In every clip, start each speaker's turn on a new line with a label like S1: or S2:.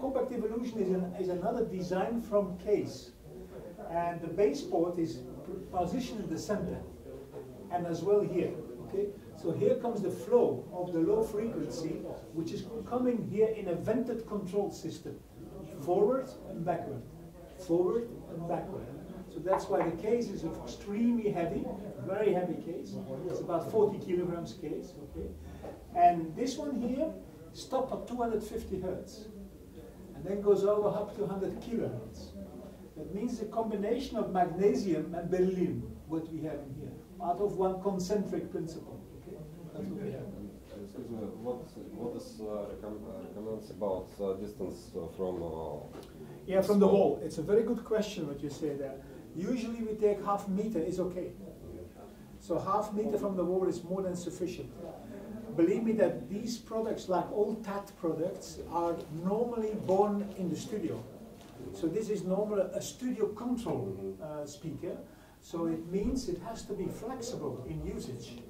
S1: Compact evolution is another design from case, and the base port is positioned in the center, and as well here. Okay, so here comes the flow of the low frequency, which is coming here in a vented control system, forward and backward, forward and backward. So that's why the case is extremely heavy, very heavy case. It's about 40 kilograms case. Okay, and this one here stops at 250 hertz. And then goes over up to 100 kilohertz. That means a combination of magnesium and beryllium, what we have in here, out of one concentric principle. Okay, that's what we have.
S2: Excuse me, what is recommends about distance from?
S1: Yeah, from the wall. It's a very good question what you say there. Usually we take half meter is okay. So half meter from the wall is more than sufficient. Believe me that these products, like all TAT products, are normally born in the studio. So this is normally a studio control speaker. So it means it has to be flexible in usage,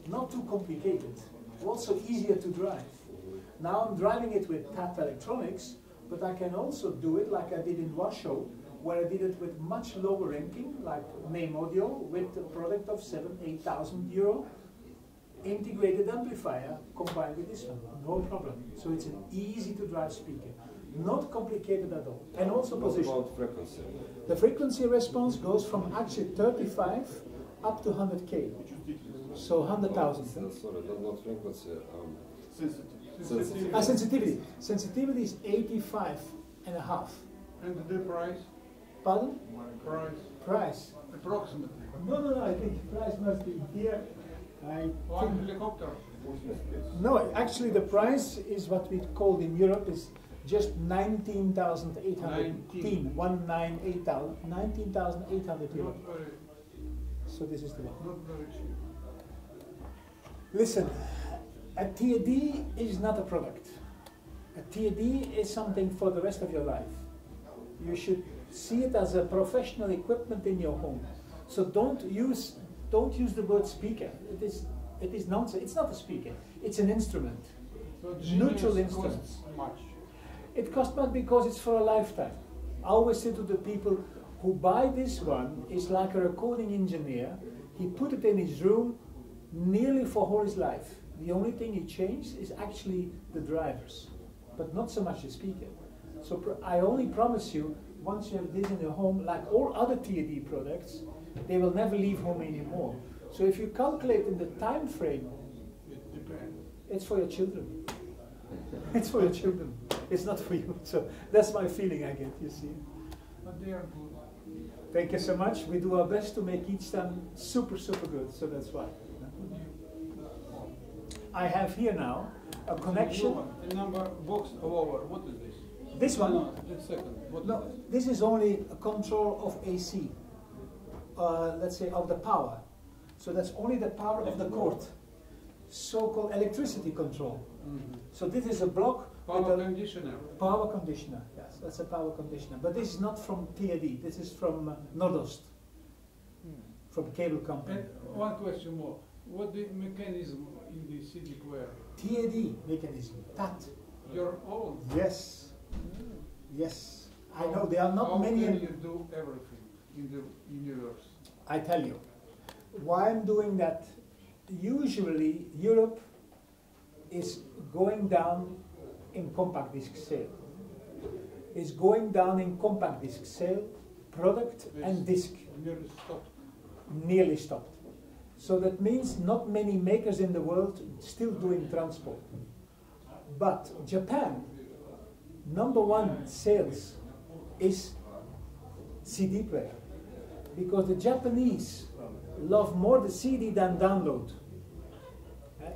S1: not too complicated, also easier to drive. Now I'm driving it with TAT electronics, but I can also do it like I did in Warsaw, where I did it with much lower ranking, like name audio, with a product of 7,000–8,000 euro. Integrated amplifier combined with this one, no problem. So it's an easy to drive speaker, not complicated at all. And also position.
S2: What about frequency?
S1: The frequency response goes from actually 35 up to 100K. So 100,000.
S2: Sorry, not frequency.
S3: Sensitivity.
S1: Sensitivity. Sensitivity is 85.5.
S3: And the price?
S1: Pardon?
S3: Price.
S1: Price.
S3: Approximately.
S1: No, I think price must be here.
S3: One helicopter.
S1: No, actually the price is what we called in Europe is just 19,800. 19,800 euro. So this is the one.
S3: Not very cheap.
S1: Listen, a TAD is not a product. A TAD is something for the rest of your life. You should see it as a professional equipment in your home. So don't use the word speaker. It is nonsense. It's not a speaker. It's an instrument.
S3: So
S1: neutral instrument.
S3: Costs much.
S1: It costs much because it's for a lifetime. I always say to the people who buy this one, is like a recording engineer. He put it in his room nearly for all his life. The only thing he changed is actually the drivers, but not so much the speaker. So I only promise you, once you have this in your home, like all other TAD products, they will never leave home anymore. So if you calculate in the time frame,
S3: It depends.
S1: it's for your children. It's for your children. It's not for you. So that's my feeling I get, you see.
S3: But they are good.
S1: Thank you so much. We do our best to make each time super, super good. So that's why. I have here now a connection.
S3: The number box over. What is this?
S1: This one?
S3: No, the second. What
S1: No,
S3: is
S1: this is only a control of AC. Let's say of the power. So that's only the power of the cord. So-called electricity control. So this is a block
S3: Power
S1: with a
S3: conditioner.
S1: power conditioner. Yes, that's a power conditioner. But this is not from TAD. This is from Nordost, from cable company.
S3: And one question more. What the mechanism in the CD player?
S1: TAD mechanism. TAT.
S3: Your own.
S1: Yes. Yes. I know there are not
S3: How
S1: many.
S3: can you do everything in the universe?
S1: I tell you, why I'm doing that. Usually, Europe is going down in compact disc sale. Is going down in compact disc sale, product and disc.
S3: Nearly stopped.
S1: Nearly stopped. So that means not many makers in the world still doing transport. But Japan, #1 sales is CD player. Because the Japanese love more the CD than download.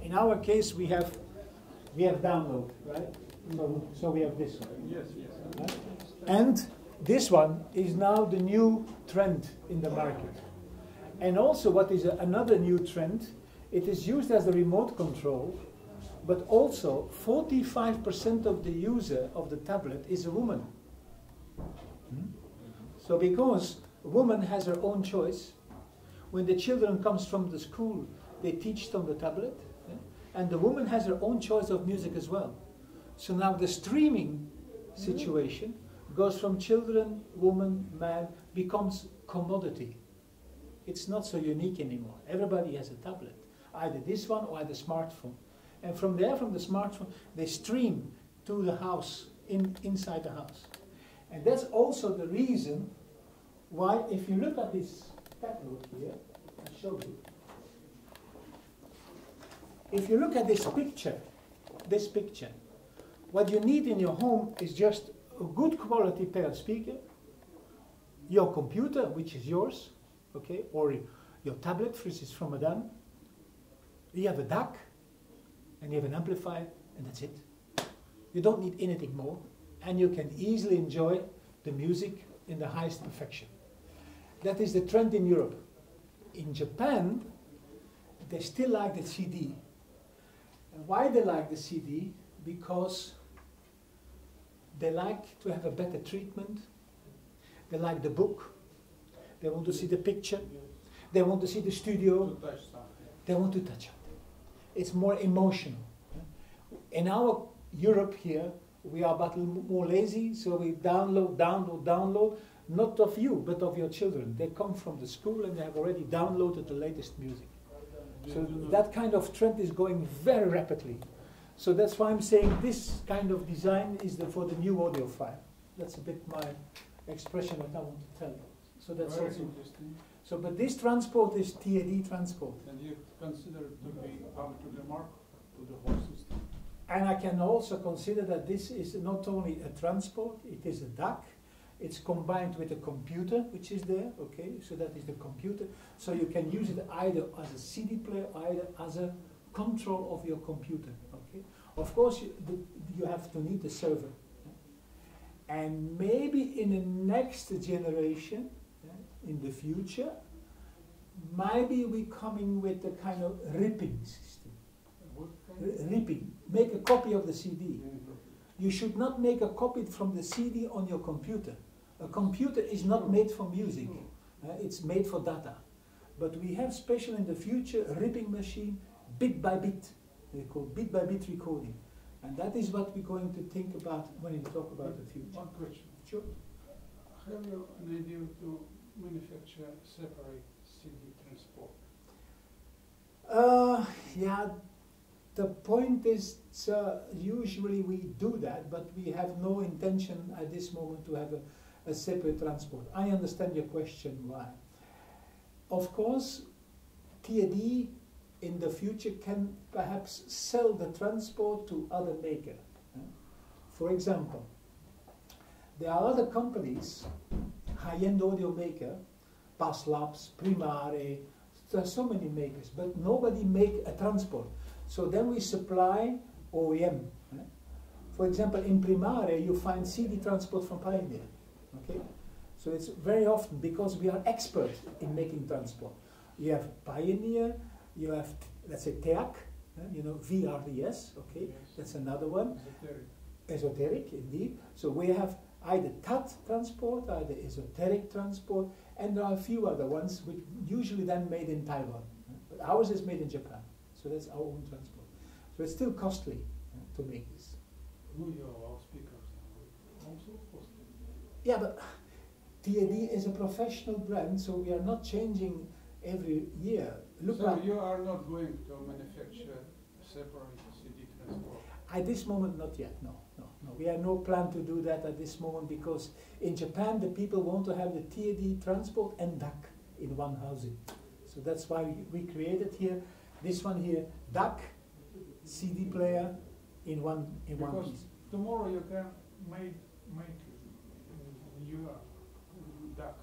S1: In our case, we have download, right? So we have this one.
S3: Yes, yes.
S1: Right? And this one is now the new trend in the market. And also, what is another new trend? It is used as a remote control, but also 45% of the user of the tablet is a woman. So because a woman has her own choice, when the children comes from the school, they teach them the tablet, and the woman has her own choice of music as well. So now the streaming situation goes from children, woman, man, becomes commodity. It's not so unique anymore. Everybody has a tablet, either this one or the smartphone. And from there, from the smartphone, they stream to the house, inside the house. And that's also the reason why, if you look at this catalog here, I'll show you. If you look at this picture, what you need in your home is just a good quality pair of speaker, your computer, which is yours, okay, or your tablet, which is from Madame. You have a DAC, and you have an amplifier, and that's it. You don't need anything more, and you can easily enjoy the music in the highest perfection. That is the trend in Europe. In Japan, they still like the CD. And why they like the CD? Because they like to have a better treatment. They like the book. They want to see the picture. They want to see the studio. They want to touch it. It's more emotional. In our Europe here, we are but more lazy, so we download, not of you, but of your children. They come from the school and they have already downloaded the latest music. So that kind of trend is going very rapidly. So that's why I'm saying this kind of design is for the new audiophile. That's a bit my expression what I want to tell you. So that's
S3: very
S1: also
S3: interesting.
S1: So, but this transport is TAD transport.
S3: And you consider it to be up to the mark to the whole system.
S1: And I can also consider that this is not only a transport, it is a DAC. It's combined with a computer, which is there, okay? So that is the computer. So you can use it either as a CD player, either as a control of your computer, okay? Of course, you have to need a server. And maybe in the next generation, in the future, maybe we're coming with a kind of ripping system. Ripping. Make a copy of the CD. You should not make a copy from the CD on your computer. A computer is not made for music. It's made for data. But we have special in the future a ripping machine, bit by bit. They call bit by bit recording. And that is what we're going to think about when we talk about the future.
S3: One question.
S1: Sure.
S3: Have you an idea to manufacture separate CD transport?
S1: Yeah, the point is usually we do that, but we have no intention at this moment to have a separate transport. I understand your question why. Of course, TAD in the future can perhaps sell the transport to other makers. For example, there are other companies, high-end audio maker, Bass Labs, Primare, there are so many makers, but nobody make a transport. So then we supply OEM. For example, in Primare you find CD transport from Pioneer. Okay? So it's very often because we are experts in making transport. You have Pioneer, you have, let's say, TEAC, you know, VRDS, okay? Yes. That's another one. Esoteric, indeed. So we have either TAT transport, either esoteric transport, and there are a few other ones which usually then made in Taiwan. But ours is made in Japan. So that's our own transport. So it's still costly to make this.
S3: Your speakers are also costly.
S1: Yeah, but TAD is a professional brand, so we are not changing every year. Look,
S3: so you are not going to manufacture separate CD transport?
S1: At this moment, not yet, no. We have no plan to do that at this moment because in Japan the people want to have the TAD transport and DAC in one housing. So that's why we created here, this one here, DAC, CD player in one piece.
S3: Because tomorrow you can make your DAC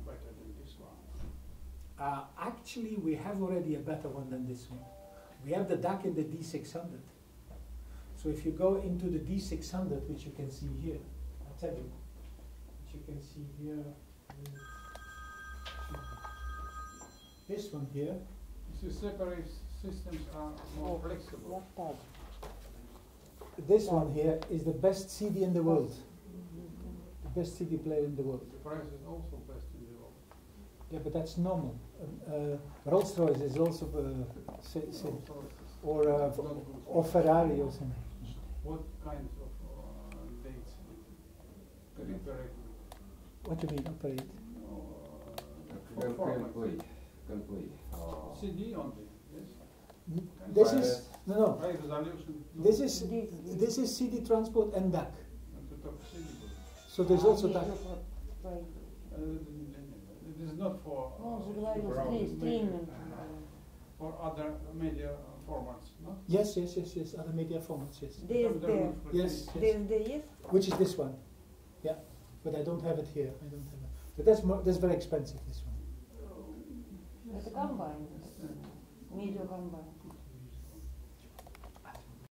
S3: better than this one.
S1: Actually, we have already a better one than this one. We have the DAC in the D600. So if you go into the D600, which you can see here, I'll tell you, which you can see here, this one here.
S3: So separate systems are more flexible.
S1: This one here is the best CD in the world. The best CD player in the world.
S3: The price is also best in the world.
S1: Yeah, but that's normal. Rolls-Royce is also or Ferrari or something.
S3: What kinds of operate.
S1: What do you mean, operate?
S2: Complete. Complete.
S3: CD only, yes?
S1: This is, no,
S3: High resolution. No.
S1: this is CD transport and DAC.
S3: And to talk CD.
S1: So there's also DAC.
S3: It is not for
S4: Streaming.
S3: for other media formats, no?
S1: Yes, other media formats, yes. Yes,
S4: Yes.
S1: Which is this one. Yeah, but I don't have it here. I don't have it. But that's very expensive, this one.
S4: Это комбайн. Media комбайн.